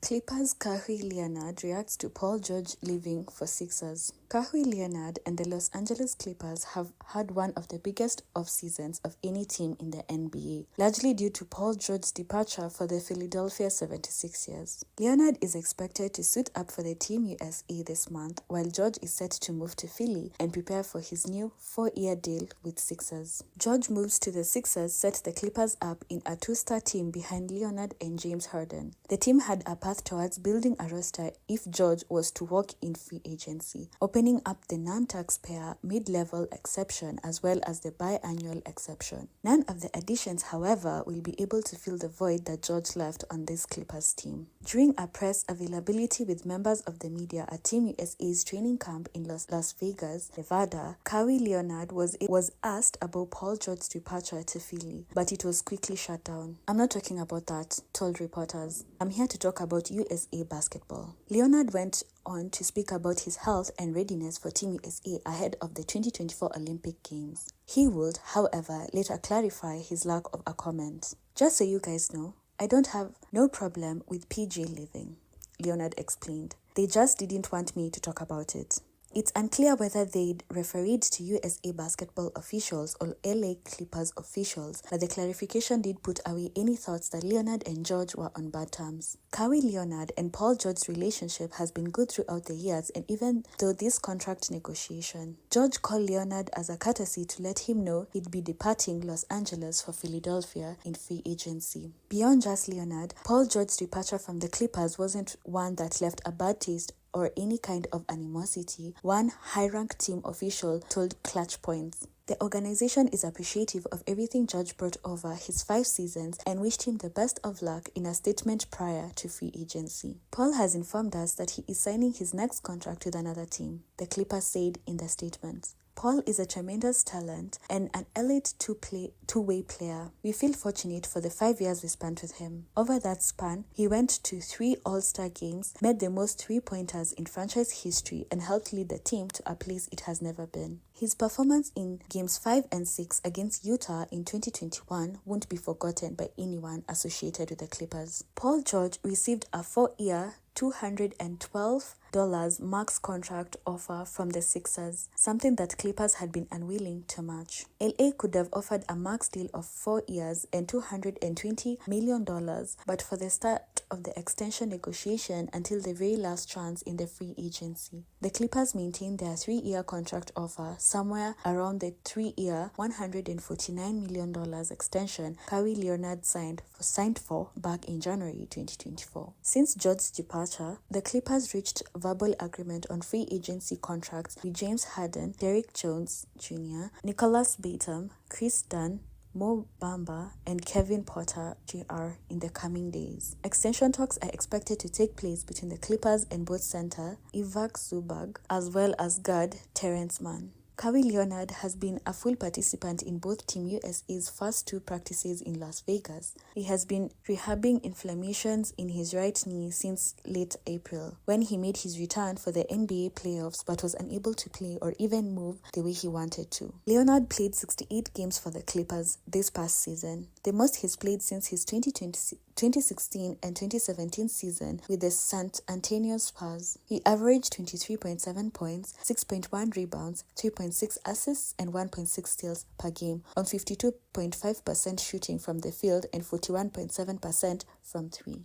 Clippers' Kawhi Leonard reacts to Paul George leaving for Sixers. Kawhi Leonard and the Los Angeles Clippers have had one of the biggest off-seasons of any team in the NBA, largely due to Paul George's departure for the Philadelphia 76ers. Leonard is expected to suit up for the Team USA this month, while George is set to move to Philly and prepare for his new 4-year deal with Sixers. George moves to the Sixers set the Clippers up in a two-star team behind Leonard and James Harden. The team had a path towards building a roster if George was to walk in free agency, opening up the non-taxpayer mid-level exception as well as the biannual exception. None of the additions, however, will be able to fill the void that George left on this Clippers team. During a press availability with members of the media at Team USA's training camp in Las Vegas, Nevada, Kawhi Leonard was asked about Paul George's departure to Philly, but it was quickly shut down. "I'm not talking about that," told reporters. "I'm here to talk about USA basketball." Leonard went on to speak about his health and readiness for Team USA ahead of the 2024 Olympic Games. He would, however, later clarify his lack of a comment. "Just so you guys know, I don't have no problem with PG leaving," Leonard explained. "They just didn't want me to talk about it." It's unclear whether they'd referred to USA basketball officials or LA Clippers officials, but the clarification did put away any thoughts that Leonard and George were on bad terms. Kawhi Leonard and Paul George's relationship has been good throughout the years, and even though this contract negotiation, George called Leonard as a courtesy to let him know he'd be departing Los Angeles for Philadelphia in free agency. Beyond just Leonard, Paul George's departure from the Clippers wasn't one that left a bad taste or any kind of animosity, one high-ranked team official told Clutch Points. The organization is appreciative of everything George brought over his 5 seasons and wished him the best of luck in a statement prior to free agency. Paul has informed us that he is signing his next contract with another team, the Clippers said in the statement. "Paul is a tremendous talent and an elite two-way player. We feel fortunate for the 5 years we spent with him. Over that span, he went to 3 All-Star games, made the most 3-pointers in franchise history, and helped lead the team to a place it has never been. His performance in Games 5 and 6 against Utah in 2021 won't be forgotten by anyone associated with the Clippers." Paul George received a 4-year, $212 max contract offer from the Sixers, something that Clippers had been unwilling to match. LA could have offered a max deal of 4 years and $220 million, but for the start of the extension negotiation until the very last chance in the free agency. The Clippers maintained their 3-year contract offer somewhere around the 3-year, $149 million extension Kawhi Leonard signed for back in January 2024. Since George's departure, the Clippers reached verbal agreement on free agency contracts with James Harden, Derrick Jones Jr., Nicholas Batum, Chris Dunn, Mo Bamba, and Kevin Porter Jr. in the coming days. Extension talks are expected to take place between the Clippers and both center Ivica Zubac as well as guard Terrence Mann. Kawhi Leonard has been a full participant in both Team USA's first 2 practices in Las Vegas. He has been rehabbing inflammations in his right knee since late April, when he made his return for the NBA playoffs but was unable to play or even move the way he wanted to. Leonard played 68 games for the Clippers this past season, the most he's played since his 2016 and 2017 season with the San Antonio Spurs. He averaged 23.7 points, 6.1 rebounds, 3.6 assists, and 1.6 steals per game on 52.5% shooting from the field and 41.7% from 3.